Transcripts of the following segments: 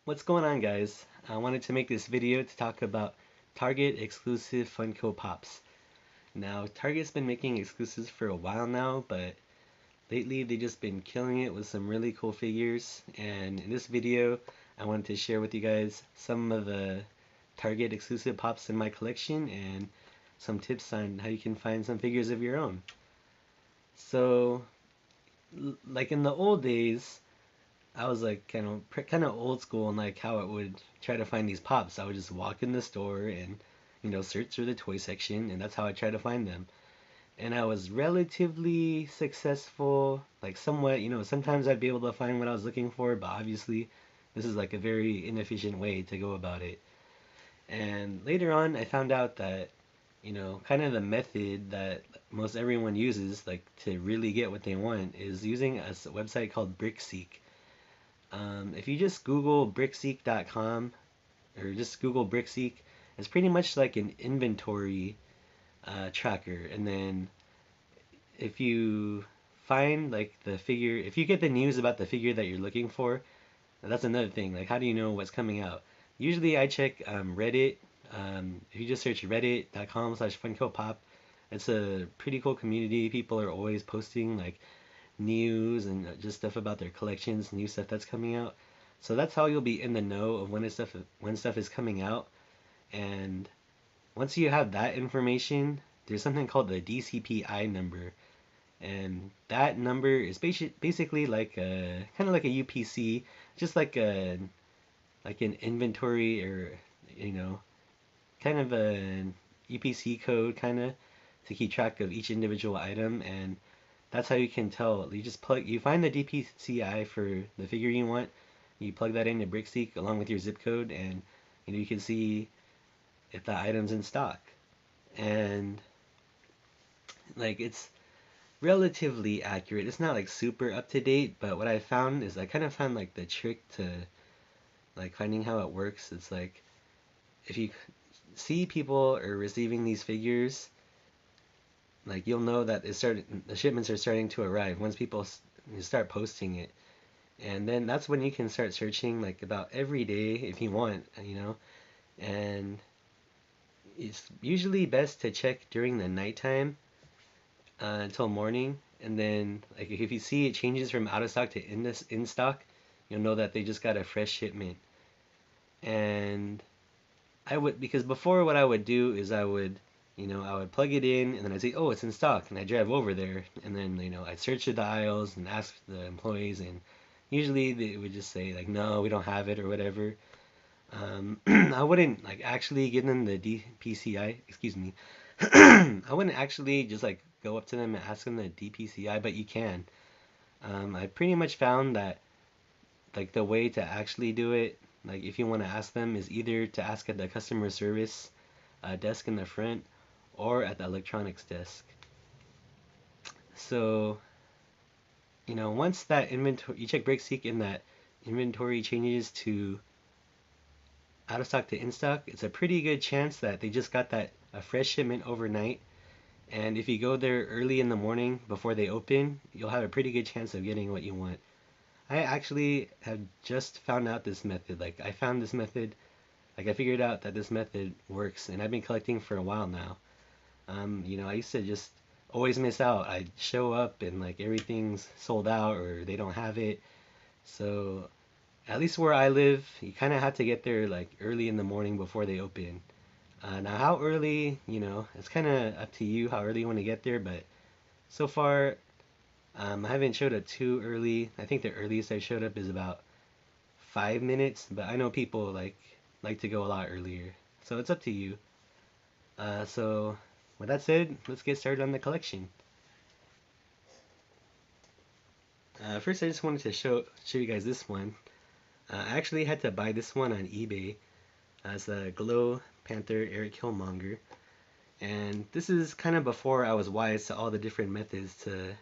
What's going on, guys? I wanted to make this video to talk about Target exclusive Funko Pops. Now, Target's been making exclusives for a while now, but lately they've just been killing it with some really cool figures. And in this video, I wanted to share with you guys some of the Target exclusive pops in my collection and some tips on how you can find some figures of your own. So, like in the old days, I was like kind of old school and like how I would try to find these pops. I would just walk in the store and search through the toy section, and that's how I try to find them. And I was relatively successful, like somewhat. Sometimes I'd be able to find what I was looking for, but obviously this is like a very inefficient way to go about it. And later on, I found out that kind of the method that most everyone uses, like to really get what they want, is using a website called BrickSeek. If you just Google brickseek.com or just Google brickseek, it's pretty much like an inventory tracker. And then if you find like the figure, if you get the news about the figure that you're looking for, that's another thing. Like, how do you know what's coming out? Usually I check Reddit. If you just search reddit.com/funkopop, it's a pretty cool community. People are always posting like news and just stuff about their collections, new stuff that's coming out. So that's how you'll be in the know of when stuff is coming out. And once you have that information, there's something called the DCPI number, and that number is basically like a kind of like a UPC, just like an inventory or you know kind of a UPC code kind of to keep track of each individual item. And that's how you can tell. You find the DPCI for the figure you want, you plug that into BrickSeek along with your zip code, and you can see if the item's in stock. And like it's relatively accurate. It's not like super up to date, but what I found is I kind of found like the trick to like finding how it works. It's like if you see people are receiving these figures, like you'll know that the shipments are starting to arrive once people start posting it. And then that's when you can start searching like about every day if you want. And it's usually best to check during the nighttime until morning. And then like if you see it changes from out of stock to in stock, you'll know that they just got a fresh shipment. And because before what I would do is I would plug it in and then I'd say, oh, it's in stock. And I drive over there and then, I'd search through the aisles and ask the employees, and usually they would just say like, no, we don't have it or whatever. I wouldn't like actually give them the DPCI, excuse me. I wouldn't actually just like go up to them and ask them the DPCI, but you can. I pretty much found that like the way to actually do it, like if you want to ask them, is either to ask at the customer service desk in the front or at the electronics desk. So, once that inventory, you check BreakSeek and that inventory changes to out of stock to in stock, it's a pretty good chance that they just got that a fresh shipment overnight. And if you go there early in the morning before they open, you'll have a pretty good chance of getting what you want. I actually have just found out this method. Like I found this method, like I figured out that this method works, and I've been collecting for a while now. I used to just always miss out. I'd show up and like everything's sold out or they don't have it. So at least where I live, you kind of have to get there like early in the morning before they open. Now, how early, it's kind of up to you how early you want to get there, but so far, I haven't showed up too early. I think the earliest I showed up is about 5 minutes, but I know people like to go a lot earlier. So it's up to you. So with that said, let's get started on the collection. First, I just wanted to show you guys this one. I actually had to buy this one on eBay. It's a Glow Panther Eric Killmonger. And this is kind of before I was wise to all the different methods to,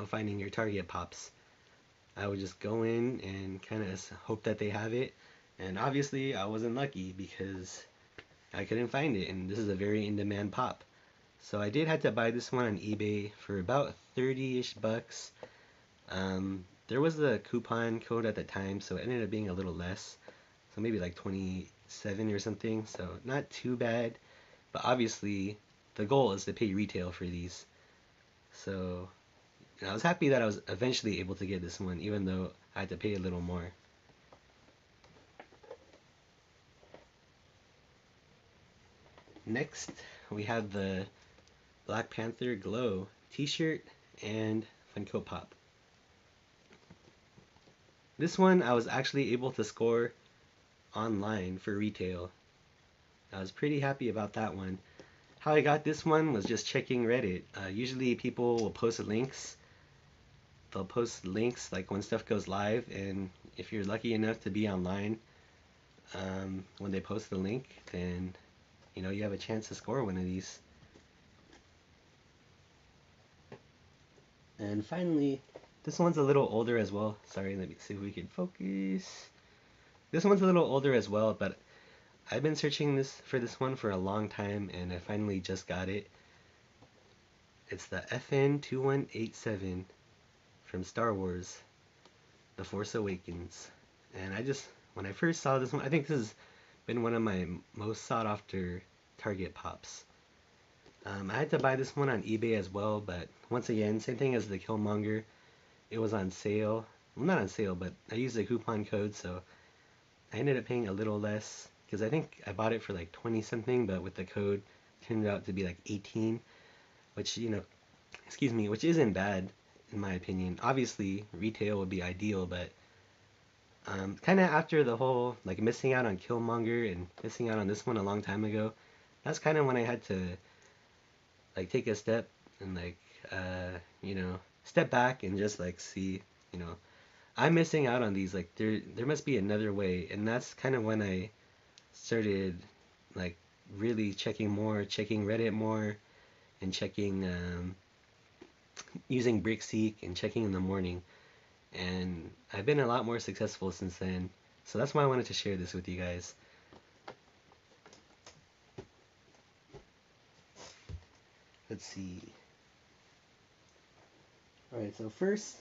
finding your Target pops. I would just go in and kind of hope that they have it. And obviously I wasn't lucky because I couldn't find it, and this is a very in-demand pop. So I did have to buy this one on eBay for about 30-ish bucks. There was a coupon code at the time, so it ended up being a little less. so maybe like 27 or something, so not too bad. But obviously the goal is to pay retail for these. So I was happy that I was eventually able to get this one, even though I had to pay a little more. Next, we have the Black Panther Glow t-shirt and Funko Pop. This one I was actually able to score online for retail. I was pretty happy about that one. How I got this one was just checking Reddit. Usually people will post links. They'll post links like when stuff goes live, and if you're lucky enough to be online when they post the link, then you have a chance to score one of these. And finally, this one's a little older as well. Sorry, let me see if we can focus. This one's a little older as well, but I've been searching for this one for a long time, and I finally just got it. It's the FN2187 from Star Wars, The Force Awakens. And when I first saw this one, I think this has been one of my most sought after Target pops. I had to buy this one on eBay as well, but once again, same thing as the Killmonger. It was on sale. Well, not on sale, but I used a coupon code, so I ended up paying a little less, because I think I bought it for like 20 something, but with the code it turned out to be like 18, which which isn't bad in my opinion. Obviously retail would be ideal, but kind of after the whole like missing out on Killmonger and missing out on this one a long time ago, that's kind of when I had to like take a step and step back and just like see, I'm missing out on these, like there must be another way. And that's kind of when I started like really checking Reddit more, and checking using BrickSeek and checking in the morning, and I've been a lot more successful since then. So that's why I wanted to share this with you guys. Let's see. Alright, so first,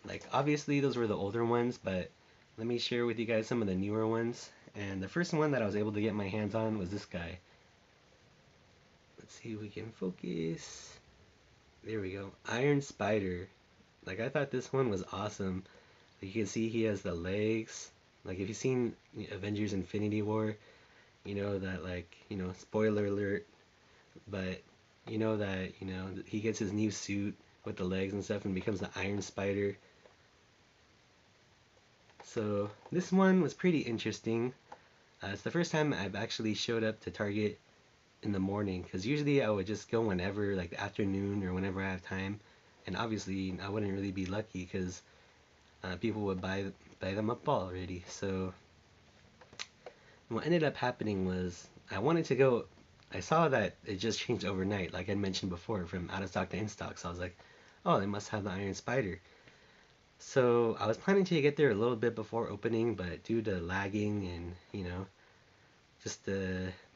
like obviously those were the older ones, but let me share with you guys some of the newer ones. And the first one that I was able to get my hands on was this guy. Let's see if we can focus. There we go. Iron Spider. Like I thought this one was awesome. Like, you can see he has the legs. Like if you've seen Avengers Infinity War, you know that spoiler alert, but he gets his new suit with the legs and stuff and becomes the Iron Spider. So this one was pretty interesting. It's the first time I've actually showed up to Target in the morning, because usually I would just go whenever, like the afternoon or whenever I have time, and obviously I wouldn't really be lucky because people would buy them up already. So what ended up happening was I saw that it just changed overnight, like I mentioned before, from out of stock to in stock. So I was like, oh, they must have the Iron Spider. So I was planning to get there a little bit before opening, but due to lagging and just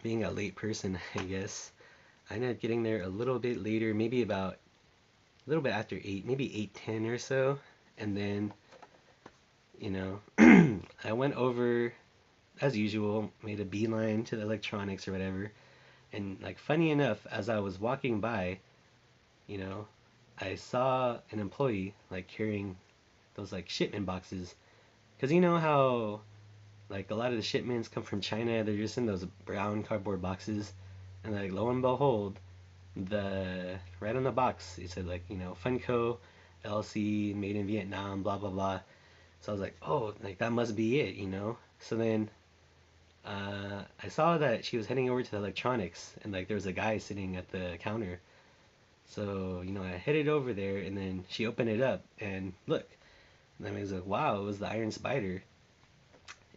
being a late person, I guess, I ended up getting there a little bit later, maybe about a little bit after 8, maybe 8:10 or so. And then I went over as usual, made a beeline to the electronics or whatever. And like funny enough, as I was walking by, I saw an employee like carrying those like shipment boxes, because you know how like a lot of the shipments come from China, they're just in those brown cardboard boxes, and like lo and behold, the right on the box it said like Funko LC made in Vietnam, blah blah blah. So I was like, oh, like that must be it. So then I saw that she was heading over to the electronics, and like there was a guy sitting at the counter. So I headed over there, and then she opened it up, and look, and I was like, wow, it was the Iron Spider.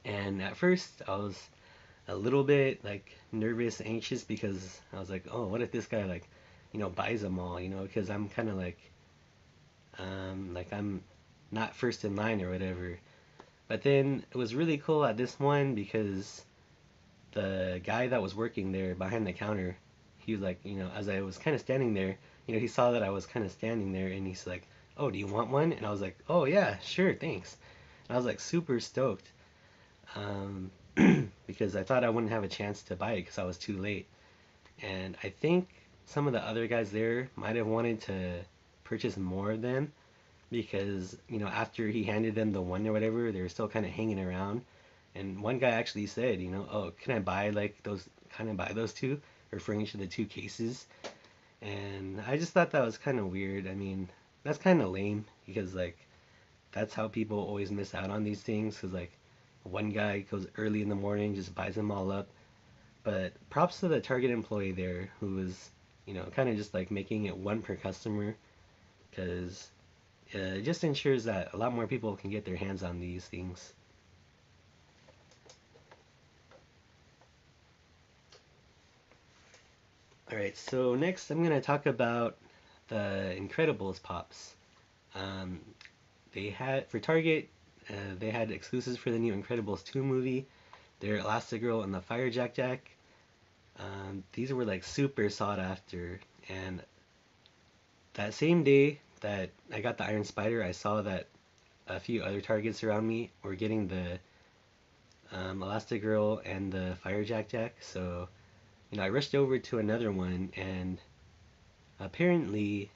And at first I was a little bit like nervous, anxious, because I was like, oh, what if this guy buys them all, because I'm kind of like I'm not first in line or whatever. But then it was really cool at this one, because the guy that was working there behind the counter, he was like, as I was kind of standing there, he saw that I was kind of standing there, and he's like, oh, do you want one? And I was like, oh yeah, sure, thanks. And I was like super stoked. um, because I thought I wouldn't have a chance to buy it because I was too late. And I think some of the other guys there might have wanted to purchase more of them because, after he handed them the one or whatever, they were still kind of hanging around. And one guy actually said, oh, can I buy like those, kind of buy those two, referring to the two cases. And I just thought that was kind of weird. I mean, that's kind of lame because like that's how people always miss out on these things because like one guy goes early in the morning, just buys them all up. But props to the Target employee there who was, kind of just like making it one per customer because it just ensures that a lot more people can get their hands on these things. Alright, so next I'm going to talk about the Incredibles pops. Um, they had, for Target, they had exclusives for the new Incredibles 2 movie. Their Elastigirl and the Fire Jack Jack. These were like super sought after, and that same day that I got the Iron Spider, I saw that a few other Targets around me were getting the Elastigirl and the Fire Jack Jack. So, I rushed over to another one, and apparently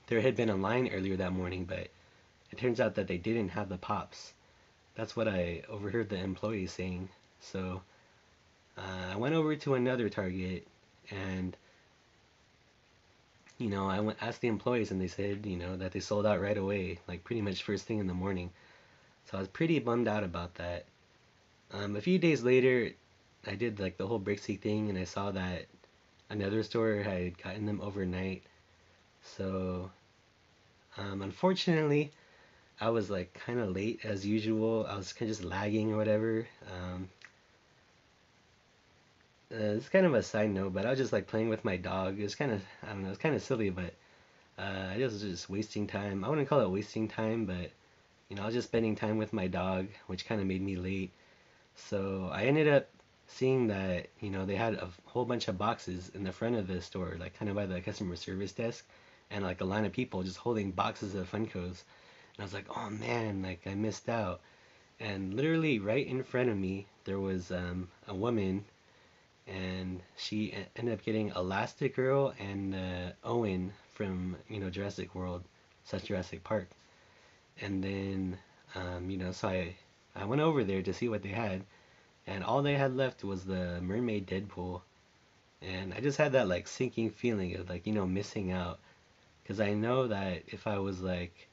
there had been a line earlier that morning, but it turns out that they didn't have the pops. That's what I overheard the employee saying. So I went over to another Target, and I went asked the employees, and they said, that they sold out right away, like pretty much first thing in the morning. So I was pretty bummed out about that. A few days later, I did like the whole Brixie thing, and I saw that another store had gotten them overnight. So unfortunately, I was like kind of late as usual. I was kind of just lagging or whatever. It's kind of a side note, but I was just like playing with my dog. It was kind of, I don't know, it's kind of silly, but I was just wasting time. I wouldn't call it wasting time, but I was just spending time with my dog, which kind of made me late. So I ended up seeing that, they had a whole bunch of boxes in the front of the store, like kind of by the customer service desk, and like a line of people just holding boxes of Funkos. And I was like, oh man, like I missed out. And literally right in front of me, there was a woman, and she ended up getting Elastigirl and Owen from Jurassic World, / Jurassic Park. And then so I went over there to see what they had, and all they had left was the Mermaid Deadpool. And I just had that like sinking feeling of like missing out, because I know that if I was like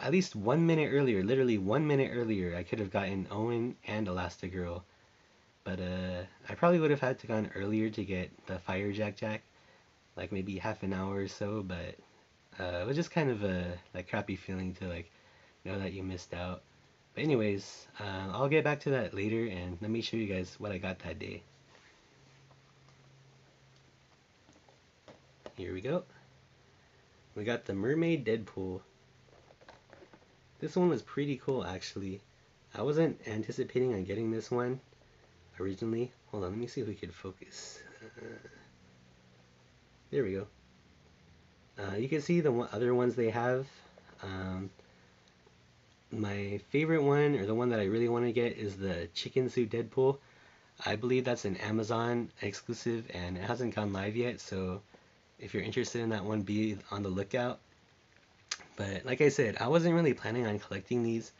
at least 1 minute earlier, literally 1 minute earlier, I could have gotten Owen and Elastigirl. But I probably would have had to gone earlier to get the Fire Jack Jack, like maybe half an hour or so. But it was just kind of a like crappy feeling to like know that you missed out. But anyways, I'll get back to that later, and let me show you guys what I got that day. Here we go. We got the Mermaid Deadpool. This one was pretty cool actually. I wasn't anticipating on getting this one originally. Hold on, let me see if we could focus. There we go. You can see the other ones they have. Um, my favorite one, or the one that I really want to get, is the Chicken Suit Deadpool. I believe that's an Amazon exclusive, and it hasn't gone live yet, so if you're interested in that one, be on the lookout. But like I said, I wasn't really planning on collecting these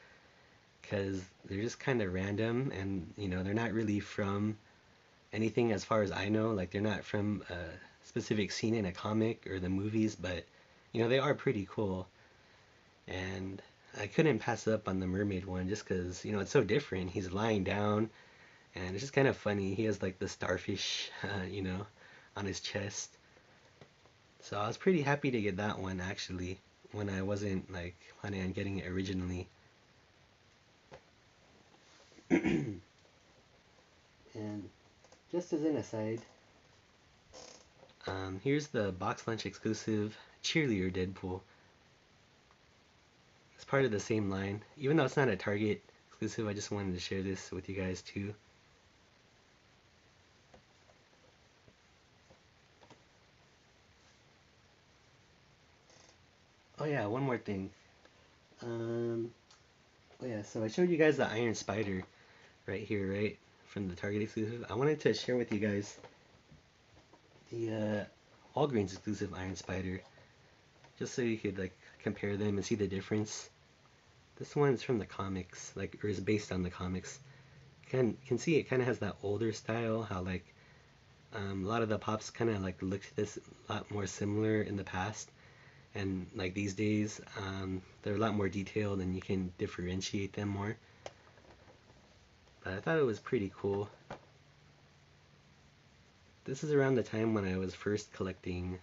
because they're just kind of random, and they're not really from anything as far as I know. Like they're not from a specific scene in a comic or the movies, but they are pretty cool. And I couldn't pass up on the mermaid one just because it's so different. He's lying down, and it's just kind of funny. He has like the starfish, on his chest. So I was pretty happy to get that one actually, when I wasn't like planning on getting it originally. And just as an aside, here's the box lunch exclusive cheerleader Deadpool. It's part of the same line. Even though it's not a Target exclusive, I just wanted to share this with you guys too. Oh yeah, one more thing. Um, Oh yeah, so I showed you guys the Iron Spider right here, right? From the Target exclusive. I wanted to share with you guys the Walgreens exclusive Iron Spider, just so you could like compare them and see the difference. This one's from the comics, like, or is based on the comics. Can see it kind of has that older style, how like a lot of the pops kind of like looked this a lot more similar in the past, and like these days they're a lot more detailed and you can differentiate them more. But I thought it was pretty cool. This is around the time when I was first collecting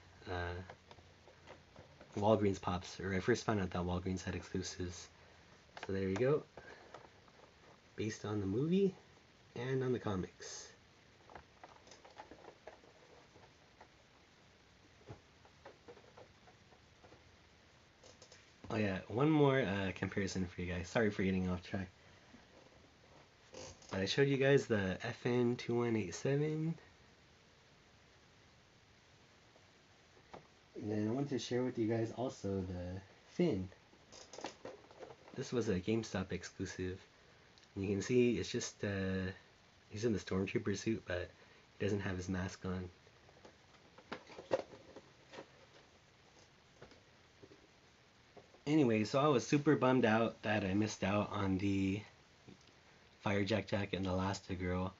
Walgreens pops, or I first found out that Walgreens had exclusives. So there you go, based on the movie and on the comics. Oh yeah, one more comparison for you guys. Sorry for getting off track. But I showed you guys the FN2187. And then I wanted to share with you guys also the Finn. This was a GameStop exclusive. And you can see it's just, he's in the Stormtrooper suit, but he doesn't have his mask on. Anyway, so I was super bummed out that I missed out on the Firejack jacket and the Elastigirl.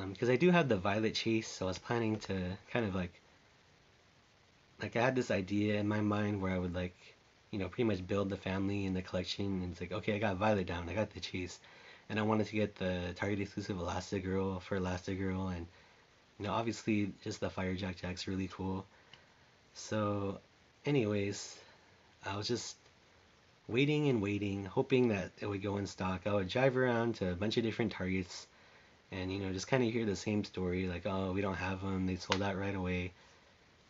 Because I do have the Violet Chase, so I was planning to kind of like I had this idea in my mind where I would like, you know, pretty much build the family in the collection, and it's like, okay, I got Violet down, I got the Chase, and I wanted to get the Target exclusive Elastigirl for Elastigirl, and you know, obviously just the Firejack jack's really cool. So anyways, I was just waiting and waiting, hoping that it would go in stock. I would drive around to a bunch of different Targets and, you know, just kind of hear the same story, like, oh, we don't have them, they sold out right away.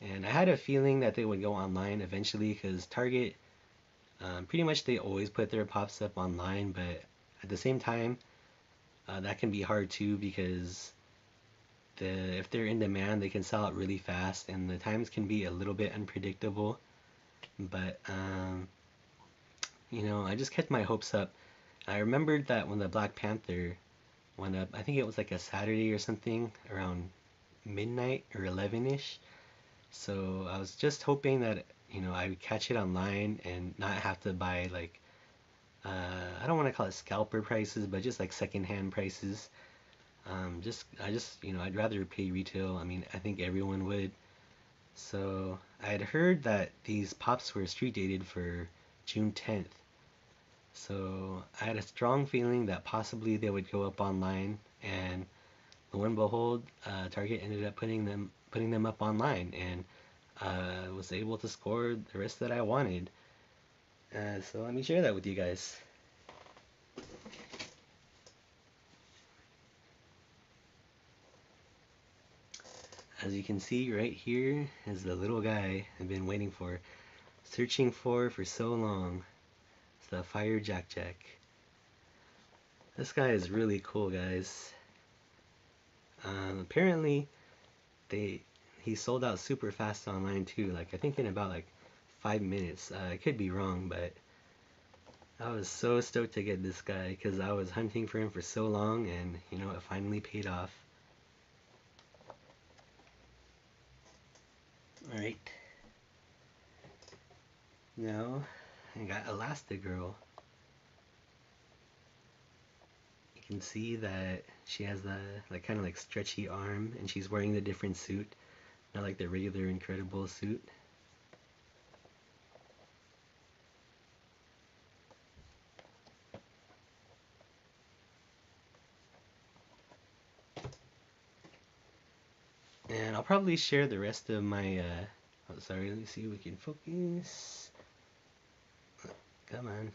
And I had a feeling that they would go online eventually, because Target, pretty much they always put their pops up online, but at the same time, that can be hard too, because if they're in demand, they can sell out really fast, and the times can be a little bit unpredictable. But you know, I just kept my hopes up. I remembered that when the Black Panther went up, I think it was like a Saturday or something, around midnight or 11ish. So I was just hoping that, you know, I would catch it online and not have to buy like I don't want to call it scalper prices, but just like secondhand prices. You know, I'd rather pay retail. I mean, I think everyone would. So I had heard that these pops were street dated for June 10th. So I had a strong feeling that possibly they would go up online, and lo and behold, Target ended up putting them up online, and was able to score the rest that I wanted. So let me share that with you guys. As you can see right here is the little guy I've been waiting for, searching for so long. It's the Fire Jack Jack. This guy is really cool, guys. Apparently, he sold out super fast online too. Like, I think in about like 5 minutes. I could be wrong, but I was so stoked to get this guy because I was hunting for him for so long, and you know, it finally paid off. Alright. Now, I got Elastigirl. You can see that she has the like kind of like stretchy arm, and she's wearing the different suit, not like the regular Incredible suit. And I'll probably share the rest of my oh, sorry, let me see if we can focus. Come on.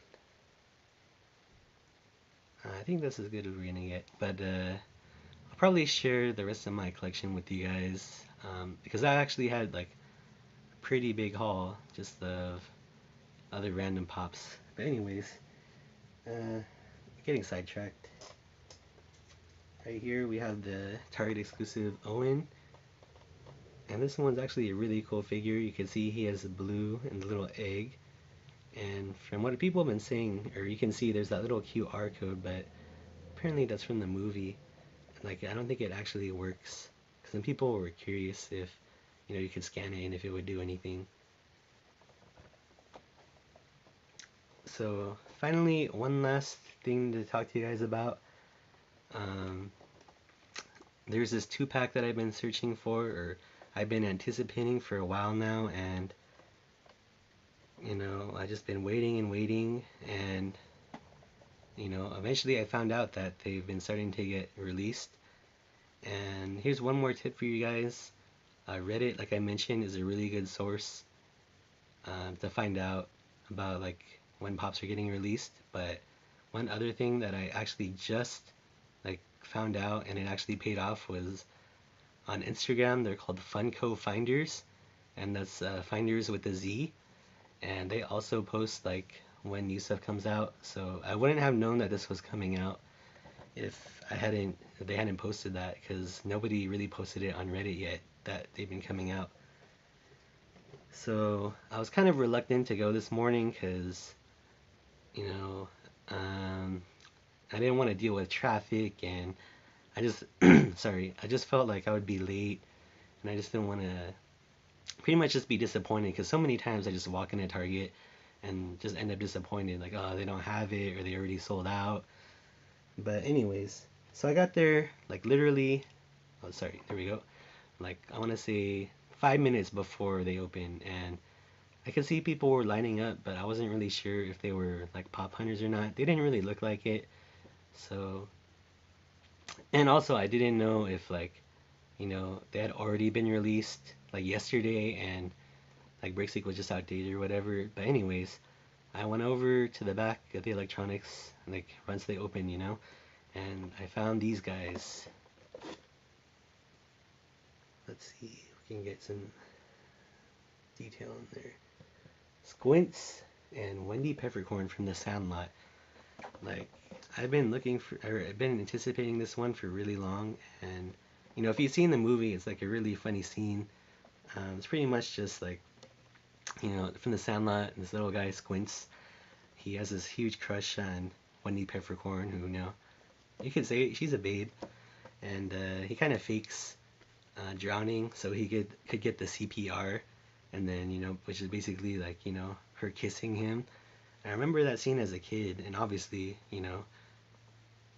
I think this is good as we're gonna get, but I'll probably share the rest of my collection with you guys, because I actually had like a pretty big haul just of other random pops. But anyways, getting sidetracked. Right here we have the Target exclusive Owen, and this one's actually a really cool figure. You can see he has blue and the little egg. And from what people have been saying, or you can see there's that little QR code, but apparently that's from the movie. Like, I don't think it actually works. Because then people were curious if, you could scan it and if it would do anything. So, finally, one last thing to talk to you guys about. Um, there's this 2-pack that I've been searching for, or I've been anticipating for a while now, and I just been waiting and waiting, and eventually I found out that they've been starting to get released. And here's one more tip for you guys. Reddit, like I mentioned, is a really good source to find out about like when pops are getting released. But one other thing that I actually just like found out and it actually paid off was on Instagram. They're called Funko Finders, and that's Finders with a Z. And they also post like when new stuff comes out. So I wouldn't have known that this was coming out if they hadn't posted that, because nobody really posted it on Reddit yet that they've been coming out. So I was kind of reluctant to go this morning because you know I didn't want to deal with traffic, and I just I just felt like I would be late, and I just didn't want to pretty much just be disappointed, because so many times I just walk in a Target and just end up disappointed, like, oh, they don't have it, or they already sold out. But anyways, so I got there like literally, oh sorry, there we go. Like I want to say 5 minutes before they opened, and I could see people were lining up, but I wasn't really sure if they were like pop hunters or not. They didn't really look like it. So, and also I didn't know if like, they had already been released like yesterday, and like Brickseek was just outdated or whatever. But anyways, I went over to the back of the electronics, like once they opened, and I found these guys. Let's see if we can get some detail in there. Squints and Wendy Peffercorn from the Sandlot. Like, I've been anticipating this one for really long, and if you've seen the movie, it's like a really funny scene. It's pretty much just like, from the Sandlot, this little guy Squints, he has this huge crush on Wendy Peffercorn, who, you could say she's a babe, and he kind of fakes drowning so he could get the CPR, and then which is basically like her kissing him. I remember that scene as a kid, and obviously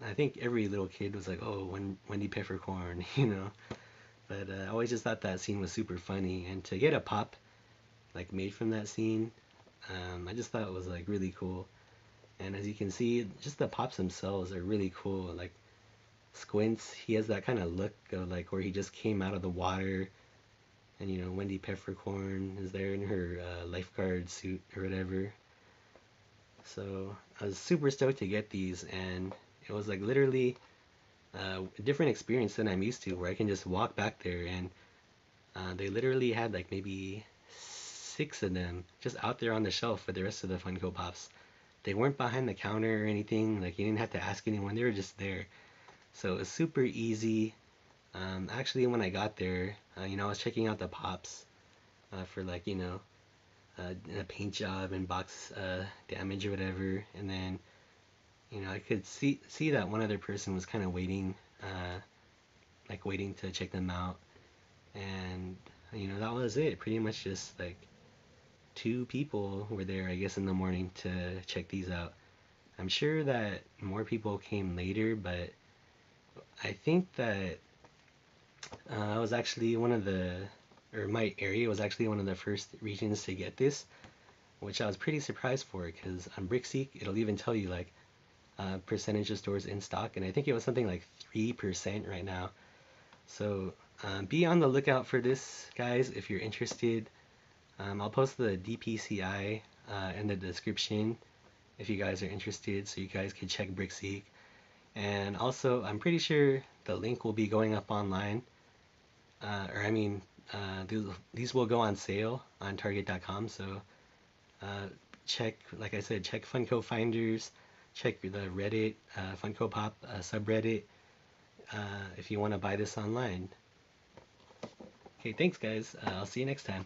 I think every little kid was like, oh, Wendy Peffercorn, but I always just thought that scene was super funny, and to get a pop like made from that scene, I just thought it was like really cool. And as you can see, just the pops themselves are really cool. Like Squints, he has that kind of look of like where he just came out of the water, and Wendy Peffercorn is there in her lifeguard suit or whatever. So I was super stoked to get these, and it was like literally a different experience than I'm used to, where I can just walk back there, and they literally had like maybe 6 of them just out there on the shelf with the rest of the Funko Pops. They weren't behind the counter or anything, like you didn't have to ask anyone, they were just there. So it was super easy. Actually, when I got there, I was checking out the pops for like, a paint job and box damage or whatever. And then, I could see that one other person was kind of waiting, like waiting to check them out. And, that was it. Pretty much just like 2 people were there, I guess, in the morning to check these out. I'm sure that more people came later, but I think that I was actually my area was actually one of the first regions to get this, which I was pretty surprised for, because on Brickseek, it'll even tell you like percentage of stores in stock, and I think it was something like 3% right now. So be on the lookout for this, guys, if you're interested. I'll post the DPCI in the description if you guys are interested, so you guys can check Brickseek. And also, I'm pretty sure the link will be going up online. These will go on sale on Target.com. So check, like I said, check Funko Finders, check the Reddit, Funko Pop subreddit if you want to buy this online. Okay, thanks guys. I'll see you next time.